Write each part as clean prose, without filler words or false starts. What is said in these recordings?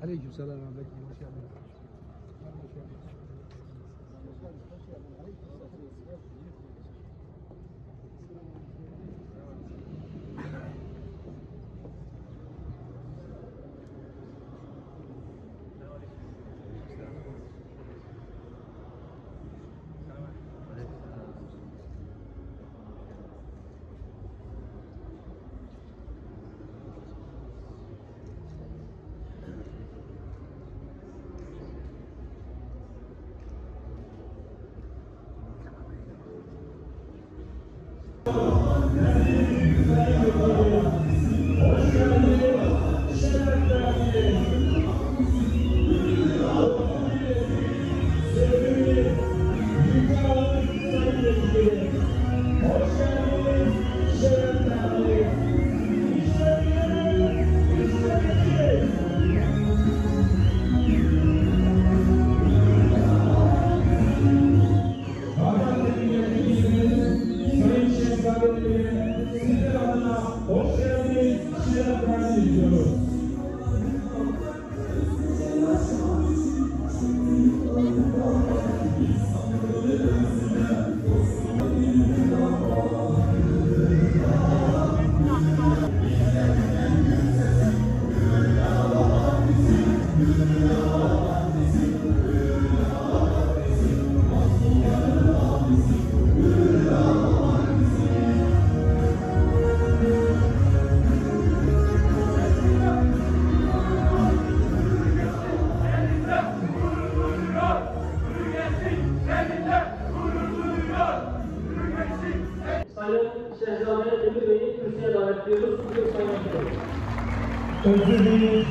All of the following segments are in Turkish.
Aleykümselam. Özürlüyüm,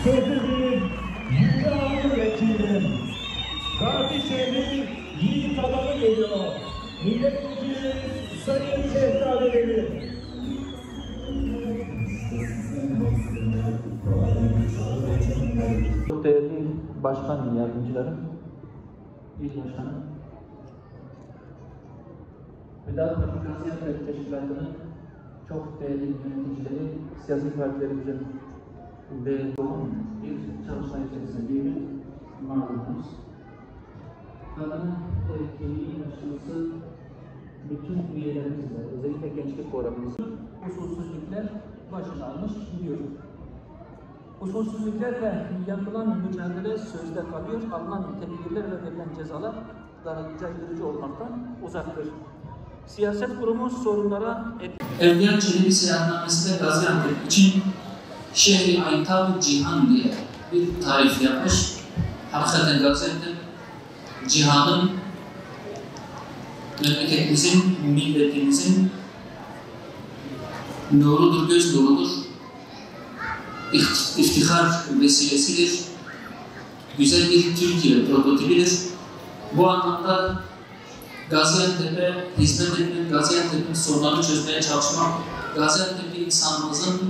sözlüyüm, yüzağlı vekilim. Gazi şehri yiğit adamı geliyor. Milletvekili Sayın Şehzadeleri. Çok değerli başkan yardımcılarım, il başkanım, Vedat Gaziantep Teşkilatı'nın çok değerli yöneticileri, siyasi partilerimizin ve yoğun bir çalışma içerisinde değil mi? Malumunuz. Kadının erkeği yaşlısı bütün üyelerimizle, özellikle gençlik programımızın usulsüzlükler başını almış gidiyor. Usulsüzlüklerle yapılan mücadele sözde kalıyor, alınan tedbirler ve verilen cezalar caydırıcı olmaktan uzaktır. Siyaset kurumu sorunlara... Evliya Çelebi seyahatnamesinde Gaziantep için şehri Aytab-ı Cihan diye bir tarif yapmış. Hakikaten Gaziantep, cihanın, memleketimizin, milletimizin nurudur, göz nurudur. İftihar vesilesidir. Güzel bir Türkiye prototipidir. Bu anlamda Gaziantep'e hizmet etmek, Gaziantep'in sorunlarını çözmeye çalışmak, Gaziantep'li insanımızın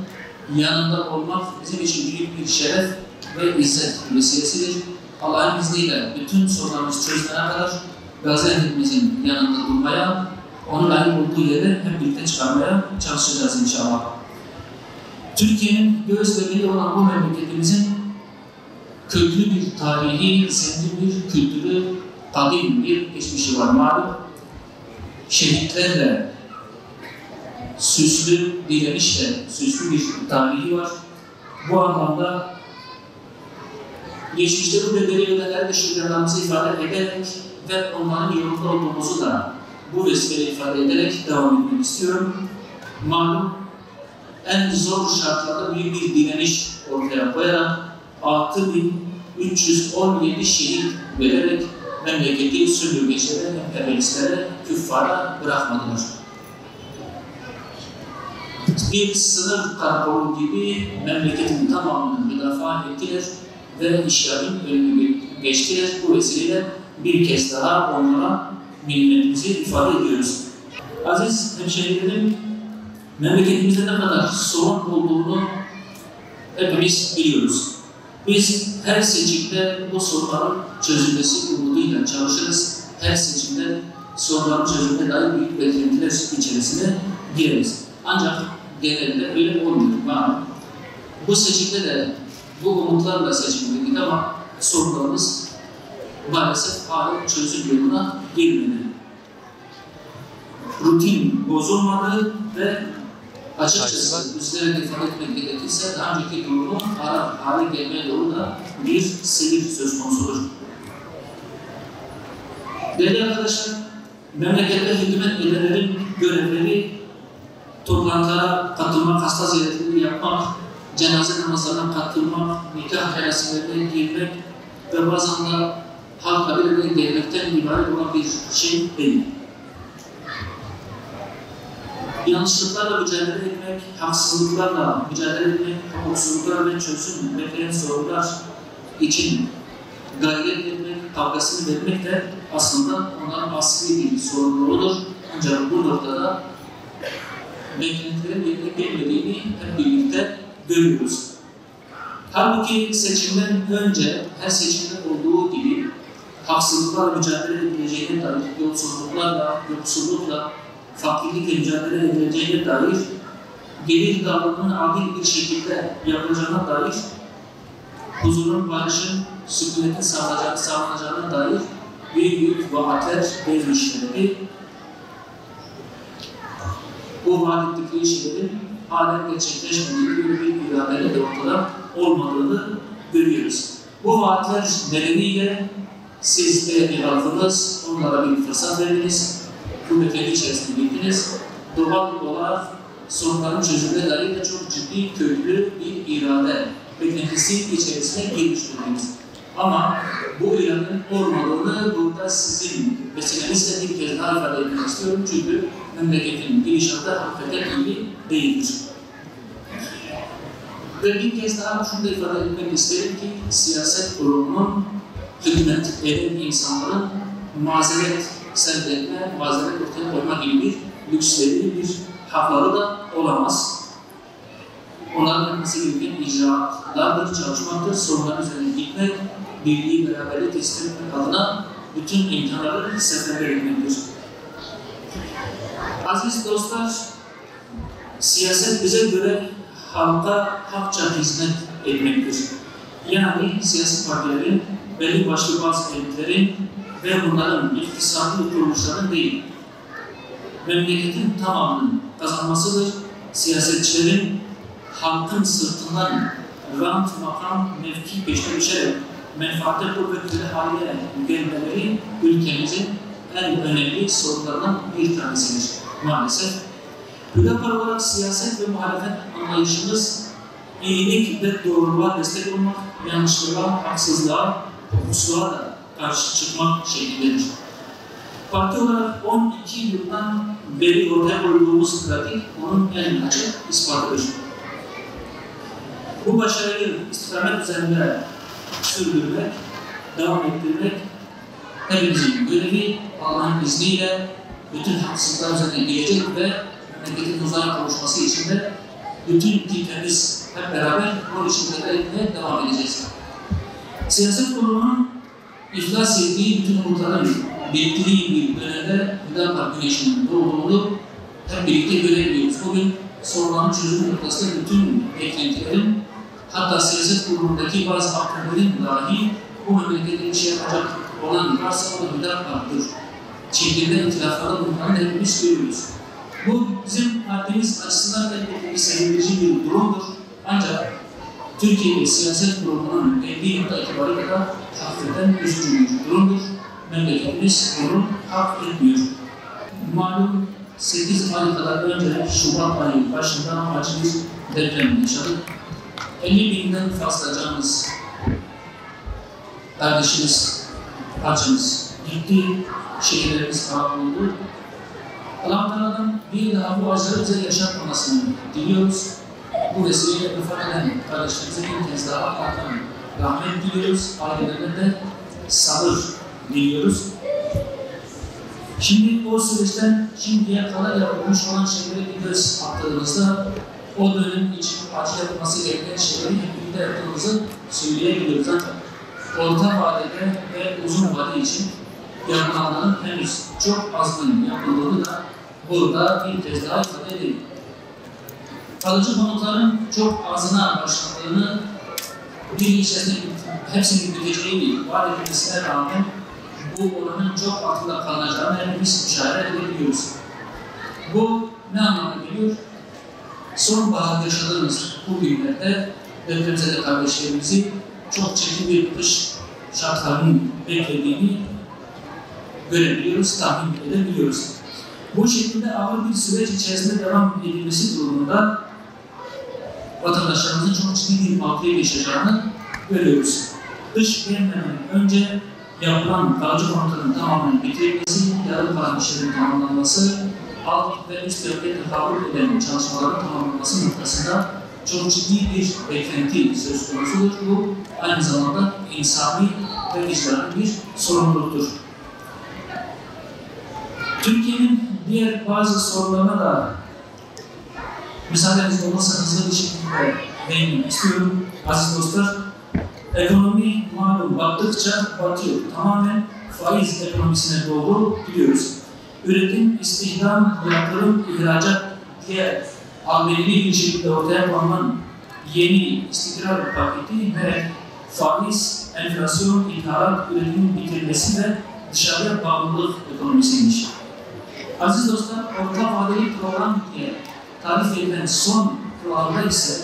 yanında olmak bizim için büyük bir şeref ve izzet vesilesidir. Allah'ın izniyle bütün sorunlarımızı çözmeye kadar Gaziantep'imizin yanında durmaya, onun layık olduğu yere hep birlikte çıkarmaya çalışacağız inşallah. Türkiye'nin göğüs bebeği olan bu memleketimizin köklü bir tarihi, zengin bir kültürü, kadim bir geçmişi var malum. Şehitlerle süslü, direnişle süslü bir tarihi var. Bu anlamda geçmişte bu bedeli ödenleri ve şükranlarımızı ifade ederek ve onların yolunda olduğumuzu da bu vesileyle ifade ederek devam etmek istiyorum. Malum en zor şartlarda büyük bir direniş ortaya koyarak 6.317 şehit vererek memleketi sömürgecilere, emperyalistlere, küffara bırakmadılar. Bir sınır karakolu gibi memleketin tamamını müdafaa ettiler ve işgalin önünü geçtiler. Bu vesileyle bir kez daha onlara minnetimizi ifade ediyoruz. Aziz hemşehrilerim, memleketimizde ne kadar sorun olduğunu hepimiz biliyoruz. Biz her seçimde bu sorunların çözülmesi umuduyla çalışırız. Her seçimde sorunların çözümüne dair büyük beklentiler içerisine gireriz. Ancak genelde öyle olmuyor. Bu seçimde de bu umutlarla seçildik ama sorunlarımız maalesef hala çözüm yoluna girmedi. Rutin bozulmadı ve açıkçası üzerine ifade etmek gerekirse daha önceki durumun hale gelmeye doğru da bir seyir söz konusudur. Değerli arkadaşlar, memlekette hizmet edenlerin görevleri toplantılara katılmak, hasta ziyaretleri yapmak, cenaze namazlarına katılmak, nikah merasimlerine girmek ve bazen de halkla bir araya gelmekten ibaret olan bir şey değil. Yanlışlıklarla mücadele etmek, haksızlıklarla mücadele etmek, hukuksuzluklar ve çözüm bekleyen sorunlar için gayret etmek, kavgasını vermek de aslında onların asli bir sorumluluğudur. Ancak bu noktada beklentilerin yerine gelmediğini hep birlikte görüyoruz. Halbuki seçimden önce her seçimde olduğu gibi haksızlıklarla mücadele edileceğine dair, yoksullukla, fakirlikle mücadele edileceğine dair, gelir dağılımının adil bir şekilde yapılacağına dair, huzurun, barışın, sükunetin sağlanacağına dair büyük vaatler vermişlerdi. Bu vaat ettikleri şeylerin halen gerçekleşmediği bir iradeyle de ortada olmadığını görüyoruz. Bu vaatler nedeniyle siz değerli halkınız onlara bir fırsat verdiniz, bu mektebi içerisinde gittiniz. Doğal olarak sorunların çözümüne dair de çok ciddi, köklü bir irade beklentisi içerisine girmiş durumdayız. Ama bu iradenin olmadığını burada sizin vesilenizle bir kez daha ifade etmek istiyorum. Çünkü memleketin gidişatı hakikaten iyi değildir. Ve bir kez daha şunu da ifade etmek isterim ki siyaset kurumunun hükümet eden insanların mazeret sevk etme, mazeret ortaya koyma gibi bir lüksleri, bir hakları da olamaz. Onların yapması gereken icraatlardır, çalışmaktır, sorunların üzerine gitmek, birliği, beraberliği teslim etmek adına bütün imkanları seferber etmektir. Aziz dostlar, siyaset bize göre halka hakça hizmet etmektir. Yani siyasi partilerin belli başlı bazı elitlerin ve bunların iktisadi kuruluşların değil, memleketin tamamının kazanmasıdır. Siyasetçilerin halkın sırtından rant, makam, mevki peşine düşerek menfaate kuvvetli haline gelmeleri ülkemizin en önemli sorunlarından bir tanesidir maalesef. Hüdapar olarak siyaset ve muhalefet anlayışımız iyilik ve doğruluğa destek olmak, yanlışlığa, haksızlığa, hukusluğa da karşı çıkmak şeklindedir. Parti olarak 12 yıldan beri ortaya koyduğumuz pratik onun en açık ispatıdır. Bu başarıyı istikamet üzerinde sürdürmek, devam ettirmek hepimizin görevi. Allah'ın izniyle bütün haksızlıklar üzerine gelecek ve memleketin huzura kavuşması için de bütün kitlerimiz hep beraber bu işi etmeye devam edeceğiz. Siyaset kurumunun iflas ettiği bütün umutların biriktiği bir dönemde Hüdapar güneşinin doğduğunu hep birlikte görebiliyoruz. Bugün sorunların çözüm noktasında bütün beklentilerin, hatta siyaset kurumundaki bazı aktörlerin dahi bu memlekette bir şey yapacak olan varsa o da Hüdapar'dır şeklinde itilaflarda bulunanı hepimiz görüyoruz. Bu bizim partimiz açısından elbette bir sevindirici bir durumdur. Ancak Türkiye siyaset kurumunun belli nokta itibariyle de hakikaten üzücü bir durumdur. Memleketimiz bunu hak etmiyor. Malum 8 ay kadar önce Şubat ayı başında acı bir deprem yaşadık. 50.000'den fazla canımız kardeşimiz, bacımız gitti, şehirlerimiz harap oldu. Allah-u Teala'dan bir daha bu acıları bize yaşatmamasını diliyoruz. Bu vesileyle vefat eden kardeşlerimize bir kez daha Allah'tan rahmet diliyoruz. Ailelerine de sabır diliyoruz. Şimdi o süreçten şimdiye kadar yapılmış olan şeylere bir göz attığımızda o dönem için acı yapılması gereken şeyleri hep birlikte yaptığımızı söyleyebiliyoruz. Ancak orta vadede ve uzun vade için yapılanların henüz çok azının yapıldığını da burada bir kez daha ifade edelim. Kalıcı konutların çok azına başlandığını, bir içerisinde hepsinin biteceğini vaat edilmesine rağmen bu oranın çok altında kalınacağını hepimiz müşahede edebiliyoruz. Bu ne anlamına geliyor? Sonbahar yaşadığımız bu günlerde depremzede kardeşlerimizi çok çetin bir kış şartlarının beklediğini görebiliyoruz, tahmin edebiliyoruz. Bu şekilde ağır bir süreç içerisinde devam edilmesi durumunda vatandaşlarımızın çok ciddi bir mağduriyet yaşayacağını görüyoruz. Kış gelmeden önce yapılan kalıcı konutların tamamen bitirilmesi, yarım kalan işlerin tamamlanması, alt ve üst bölgede tekabül eden çalışmaların tamamlanması noktasında çok ciddi bir beklenti söz konusudur. Bu aynı zamanda insani ve vicdani bir sorumluluktur. Türkiye'nin diğer bazı sorunlarına da müsaadeniz olmasa hızlı bir şekilde değinmek istiyorum. Aziz dostlar, ekonomi malum battıkça batıyor. Tamamen faiz ekonomisine doğru gidiyoruz. Üretim, istihdam, yatırım, ihracat diye albenili bir şekilde ortaya konulan yeni istikrar paketi ve faiz, enflasyon, ithalat, üretimin bitirilmesi ve dışarıya bağımlılık ekonomisiymiş. Aziz dostlar, orta vadeli program diye tarif edilen son programda ise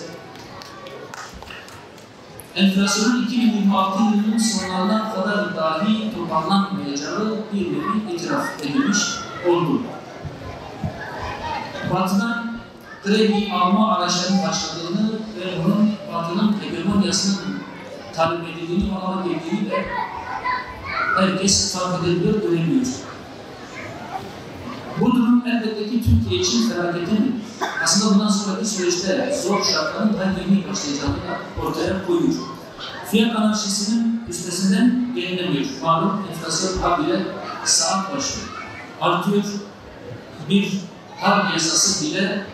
enflasyonun 2026 yılının sonlarına kadar dahi toparlanmayacağı bir nevi itiraf edilmiş oldu. Batı'dan kredi alma araçlarının başladığını ve bunun Batı'nın hegemonyasının talep edildiğini, ona geldiğini de herkes fark edebiliyor, görebiliyor. Bu durum elbette ki Türkiye için felaketin aslında bundan sonraki süreçte zor şartların da yeni başlayacağını da ortaya koyuyor. Fiyat anarşisinin üstesinden gelinemiyor. Malum enflasyon habire saat başı artıyor. Bir harp yasası bile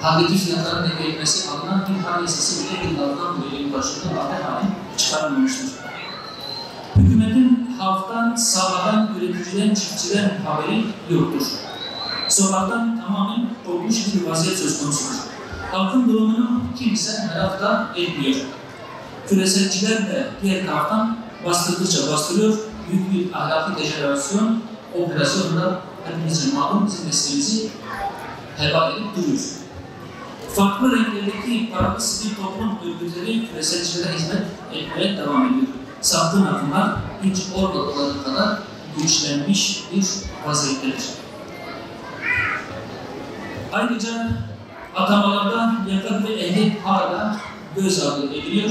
haddi fiyatların dengelenmesi adına bir harp yasası bile yıllardan beri başında halen çıkarılmamıştır. Hükümetin halktan, sahadan, üreticiden, çiftçiden haberi yoktur. Sokaktan tamamen kopmuş bir vaziyet söz konusudur. Halkın durumunu kimse merak da etmiyor. Küreselciler de diğer taraftan bastırdıkça bastırıyor. Büyük bir ahlaki dejenerasyon operasyonunda hepimizin malum bizim mesleğimizi heba edip duruyor. Farklı renklerdeki paralı sivil toplum örgütleri küreselcilere hizmet etmeye devam ediyor. Saptığın akımlar hiç olmadıkları kadar güçlenmiş bir vaziyettedir. Ayrıca atamalarda yakat ve ehliyet hala göz ardı ediliyor.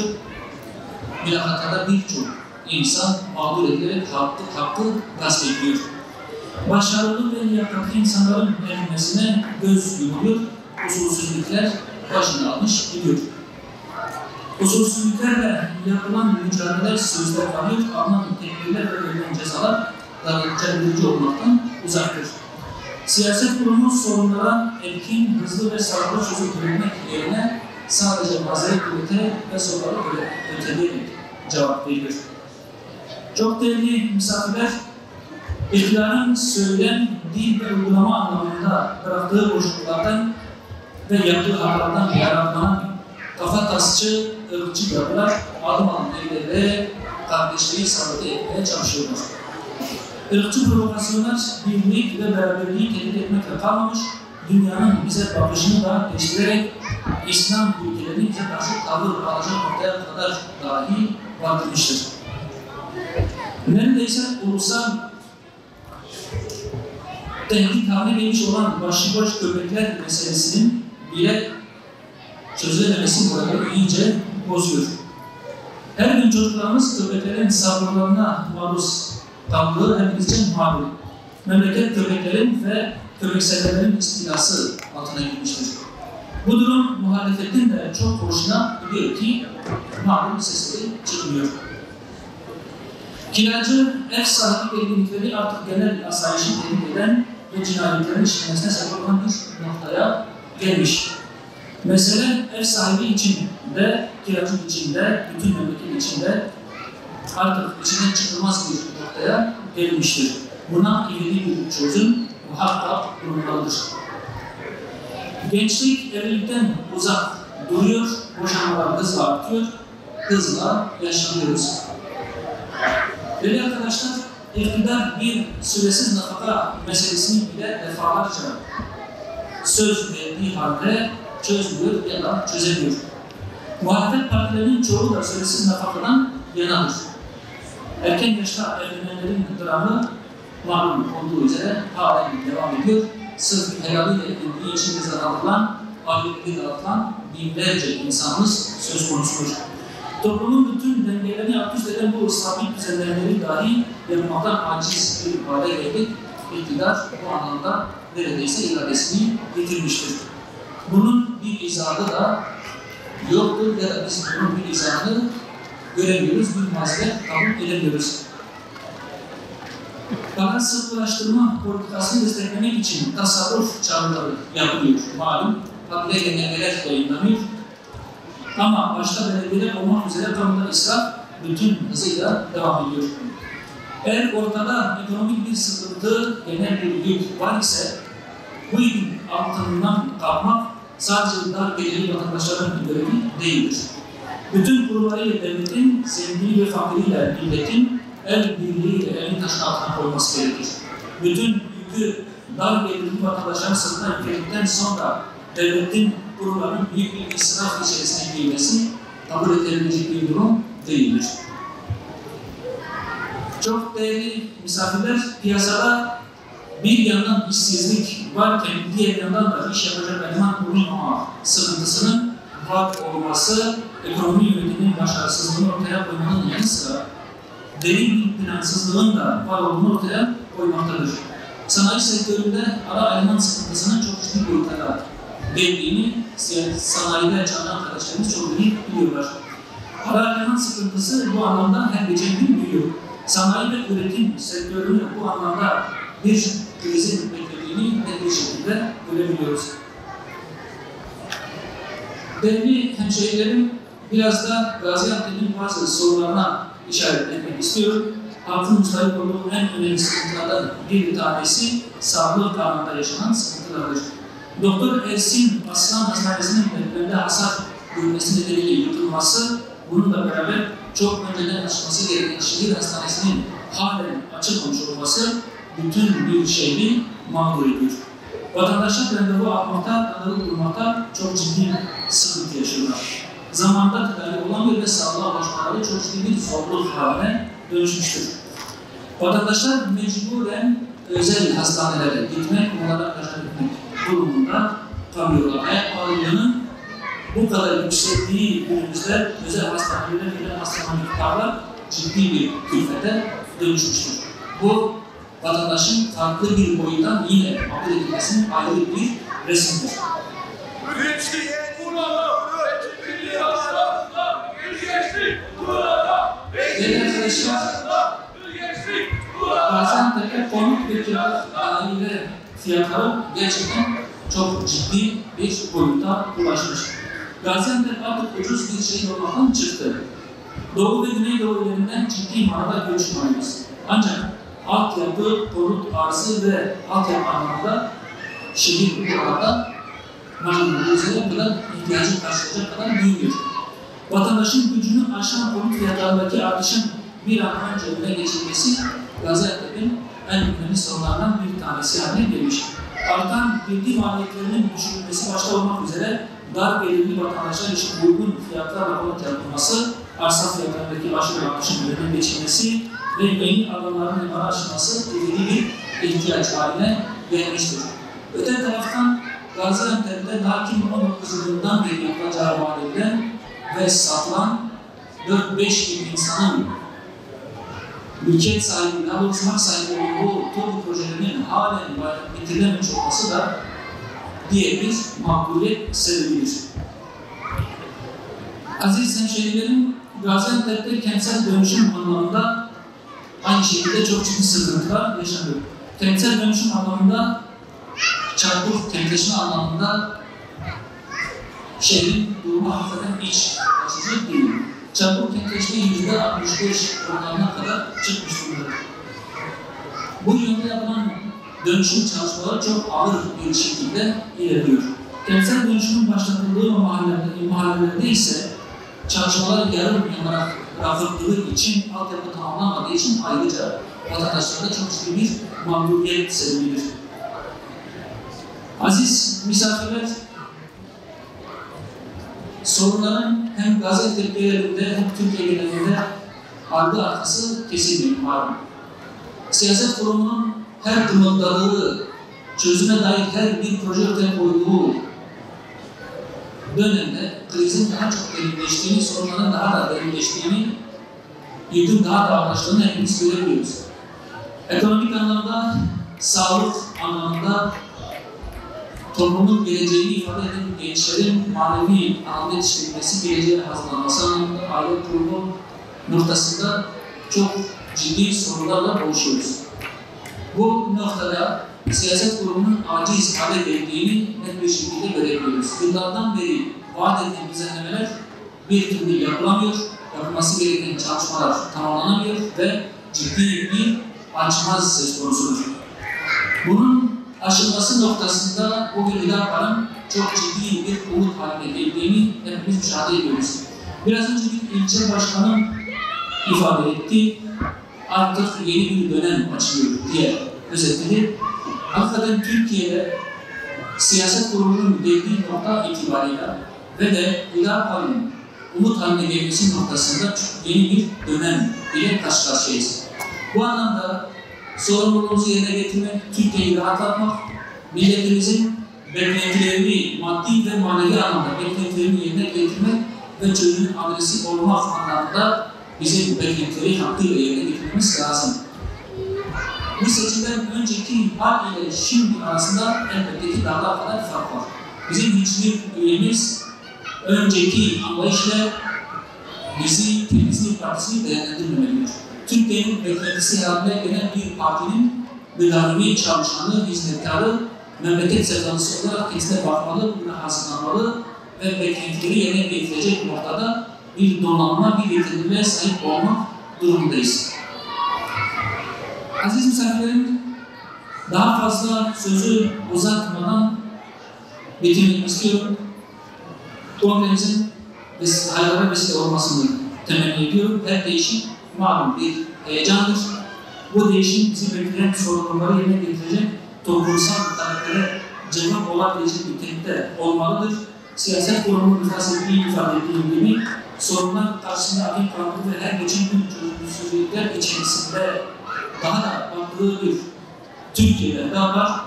Mülakatta birçok insan mağdur edilerek hakkı gasp ediliyor. Başarılı ve liyakatli insanların verilmesine göz yumuluyor. Usulsüzlükler başını almış gidiyor. Usulsüzlüklerle yapılan mücadeleler sözde kalıyor, alınan tedbirler ve verilen cezalar caydırıcı olmaktan uzaktır. Siyaset kurumu sorunlara etkin, hızlı ve sağlıklı çözüm üretmek yerine sadece mazeret üreterek ve soruları öteleyerek cevap veriyor. Çok değerli misafirler, iktidarın söylem, dil ve uygulama anlamında bıraktığı boşluklardan ve yaptığı hatalardan yararlanan kafa tasçı, ırkçı yapılar adım adım ellere kardeşliği sabote etmeye çalışıyorlar. Irkçı provokasyonlar birlik ve beraberliği tehdit etmekle kalmamış, dünyanın bize bakışını da değiştirerek İslam ülkelerinin bize karşı tavır alacak noktaya kadar dahi vartırmıştır. Neredeyse ulusal tehdit haline gelmiş olan başıboş köpekler meselesinin bile çözülememesi moralini iyice bozuyor. Her gün çocuklarımız köpeklerin saldırılarına maruz kaldığı hepimizce malum. Memleket köpeklerin ve köpekseverlerin istilası altına girmiştir. Bu durum muhalefetin de çok hoşuna gidiyor ki malum sesleri çıkmıyor. Kiracı ev sahibi belirlilikleri artık genel asayişi tehdit eden ve cinayetlerin işlemesine sebep olan bir noktaya gelmiş. Mesele ev sahibi için de, kiracı için de, bütün memleket için de artık içinden çıkılmaz bir noktaya gelmiştir. Buna ilgili bir çözüm muhakkak bulunmalıdır. Gençlik evlilikten uzak duruyor, boşanmalar hızla artıyor, hızla yaşlanıyoruz. Değerli arkadaşlar, iktidar bir süresiz nafaka meselesini bile defalarca söz verdiği halde çözmüyor ya da çözemiyor. Muhalefet partilerinin çoğu da süresiz nafakadan yanadır. Erken yaşta evlenenlerin dramı malum olduğu üzere halen devam ediyor. Sırf helaliyle evlendiği için cezalandırılan, aileleri dağıtılan binlerce insanımız söz konusudur. Toplumun bütün dengelerini alt üst eden bu sabit düzenlemeleri dahi yapmaktan aciz bir hale geldik. İktidar bu anlamda neredeyse iradesini yitirmiştir. Bunun bir izahı da yoktur ya da biz bunun bir izahını göremiyoruz, bir mazeret kabul edemiyoruz. Fakat sıkılaştırma politikasını desteklemek için tasarruf çağrıları yapılıyor. Malum, kabile genelgeler yayınlanıyor. Ama başta belediyeler olmak üzere kamuda israf bütün hızıyla devam ediyor. Eğer ortada ekonomik bir sıkıntı, genel bir yük var ise bu yükün altından kalkmak sadece dar gelirli vatandaşların görevi değildir. Bütün kurumlarıyla devletin, zengini ve fakiriyle milletin el birliğiyle elini taşın altına koyması gerekir. Bütün yükü dar gelirli vatandaşların sırtına yükledikten sonra devletin kurumlarının büyük bir israf içerisine girmesi kabul edilebilecek bir durum değildir. Çok değerli misafirler, piyasada bir yandan işsizlik varken diğer yandan da iş yapacak eleman bulunmama sıkıntısının var olması, ekonomi yönetiminin başarısızlığını ortaya koymanın yanı sıra derin bir plansızlığın da var olduğunu ortaya koymaktadır. Sanayi sektöründe ara eleman sıkıntısının çok ciddi boyutlara geldiğini sanayide çalışan arkadaşlarımız çok iyi biliyorlar. Ara eleman sıkıntısı bu anlamda her geçen gün büyüyor. Sanayi ve üretim sektörünü bu anlamda bir krizin beklediğini net bir şekilde görebiliyoruz. Değerli hemşehrilerim, biraz da Gaziantep'in bazı sorunlarına işaret etmek istiyorum. Halkın müstahip olduğu en önemli sıkıntılardan bir tanesi sağlık alanında yaşanan sıkıntılardır. Doktor Ersin Aslan Hastanesi'nin depremde hasar görmesi nedeniyle yıkılması, bununla beraber çok önceden açılması gereken şehir hastanesinin halen açılmamış olması bütün bir şehri mağdur ediyor. Vatandaşlar randevu almakta, randevu bulmakta çok ciddi sıkıntı yaşıyorlar. Zamanda tedavi olamıyor ve sağlığa ulaşmaları çok ciddi bir zorluk haline dönüşmüştür. Vatandaşlar mecburen özel hastanelere gitmek, onlara kaçak etmek durumunda kalıyorlar. Ayak ağırlığının bu kadar yükseldiği günümüzde özel hastanelere gelen hastane miktarlar ciddi bir külfete dönüşmüştür. Bu vatandaşın farklı bir boyundan yine kabul edilmesinin ayrı bir resimdir. Değerli arkadaşlar, Gaziantep'te konut ve kira aile fiyatları gerçekten çok ciddi bir boyuta ulaşmış. Gaziantep artık ucuz bir şehir olmaktan çıktı. Doğu ve Güneydoğu illerinden ciddi manada göç alıyoruz. Ancak altyapı, konut arzı ve altyapı anlamında şehir buralarda malum üzere kadar ihtiyacı karşılayacak kadar büyüyor. Vatandaşın gücünü aşan konut fiyatlarındaki artışın bir an önce önüne geçilmesi Gaziantep'in en önemli sorunlarından bir tanesi haline gelmiş. Artan girdi maliyetlerinin düşürülmesi başta olmak üzere dar gelirli vatandaşlar için uygun fiyatlarla konut yapılması, arsa fiyatlarındaki aşırı artışın önüne geçilmesi ve yeni alanların imara açılması belirli bir ihtiyaç haline gelmiştir. Öte taraftan Gaziantep'te daha 2019 yılından beri yapılacağı vaat edilen ve satılan 4-5 bin insanın mülkiyet sahibi, daha doğrusu hak sahibi olduğu TOİ projelerinin halen bitirilememiş olması da diğer bir mağduriyet sebebidir. Aziz hemşehrilerim, Gaziantep'te kentsel dönüşüm anlamında aynı şekilde çok ciddi sıkıntılar yaşanıyor. Kentsel dönüşüm anlamında, çarpık kentleşme anlamında şehrin durumu hakikaten iç açıcı değil. Çarpık kentleşme %65 oranlarına kadar çıkmış durumda. Bu yönde yapılan dönüşüm çalışmaları çok ağır bir şekilde ilerliyor. Kentsel dönüşümün başlatıldığı mahallelerde ise çalışmalar yarım yanarak bırakıldığı için, altyapı tamamlanmadığı için ayrıca vatandaşlarda çok ciddi bir mağduriyet sebebidir. Aziz misafirler, sorunların hem Gaziantep genelinde hem Türkiye genelinde ardı arkası kesilmiyor malum. Siyaset kurumunun her kımıldadığı, çözüme dair her bir proje ortaya koyduğu dönemde krizin daha çok derinleştiğini, sorunların daha da derinleştiğini, yükün daha da ağırlaştığını hepimiz görebiliyoruz. Ekonomik anlamda, sağlık anlamında toplumun geleceğini ifade eden gençlerin manevi anlamda yetiştirilmesi, geleceğe hazırlanması anlamında aile kurumu noktasında çok ciddi sorunlarla boğuşuyoruz. Bu noktada siyaset kurumunun aciz hale geldiğini net bir şekilde görebiliyoruz. Yıllardan beri vaat edilen düzenlemeler bir türlü yapılamıyor, yapılması gereken çalışmalar tamamlanamıyor ve ciddi bir açmaz söz konusudur. Bunun aşılması noktasında bugün Hüdapar'ın çok ciddi bir umut haline geldiğini hepimiz müşahede ediyoruz. Biraz önce bir ilçe başkanım ifade etti, artık yeni bir dönem açılıyor diye özetledi. Hakikaten Türkiye'de siyaset kurumunun geldiği nokta itibariyle ve de Hüdapar'ın umut haline gelmesi noktasında yeni bir dönem ile karşı karşıyayız. Bu anlamda sorumluluğumuzu yerine getirmek, Türkiye'yi rahatlatmak, milletimizin beklentilerini maddi ve manevi anlamda beklentilerini yerine getirmek ve çözümün adresi olmak anlamda bizim beklentileri hakkıyla yerine getirmemiz lazım. Bu seçimden önceki hal ile şimdi arasında elbette ki dağlar kadar fark var. Bizim hiçbir üyemiz önceki anlayışla bizi Temizlik Partisi'ni değerlendirmemelidir. Türkiye'nin beklentisi haline gelen bir partinin müdavimi, çalışanı, hizmetkarı, memleket sevdalısı olarak kendisine bakmalı, buna hazırlanmalı ve beklentileri yerine getirecek noktada bir donanma, bir yetenekliğe sahip olmak durumundayız. Aziz misafirlerim, daha fazla sözü uzatmadan bitirmek istiyorum. Kongremizin hayırlara vesile olmasını temenni ediyorum. Her değişim malum bir heyecandır. Bu değişim bizi bekleyen sorunları yerine getirecek, toplumsal taleplere cevap olabilecek bir nitelikte olmalıdır. Siyaset kurumunun ifade ettiğim gibi sorunlar karşısında akil kalkı ve her geçen gün çözümsüzlükler içerisinde daha da baktığı bir Türkiye'de daha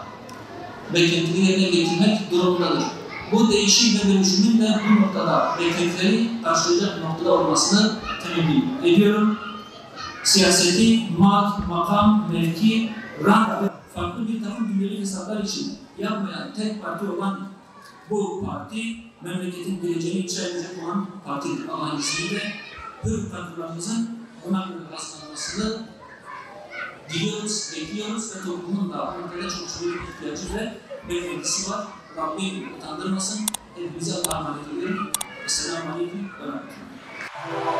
beklentileri yerine getirmek durumundadır. Bu değişim ve dönüşümün de bu noktada beklentileri karşılayacak noktada olmasını temenni ediyorum. Siyaseti, makam, mevki, rank ve farklı bir takım gündelik hesaplar için yapmayan tek parti olan bu parti, memleketin geleceğini inşa edecek olan partidir. Allah'ın izniyle hür kadrolarımızın buna göre hazırlanmasını diliyoruz, bekliyoruz ve toplumun da ortada çok büyük ihtiyacı ve beklentisi var. Rabbim utandırmasın. Hepinize Allah'a emanet ediyorum. Esselamu Aleyküm ve Rahmetullah.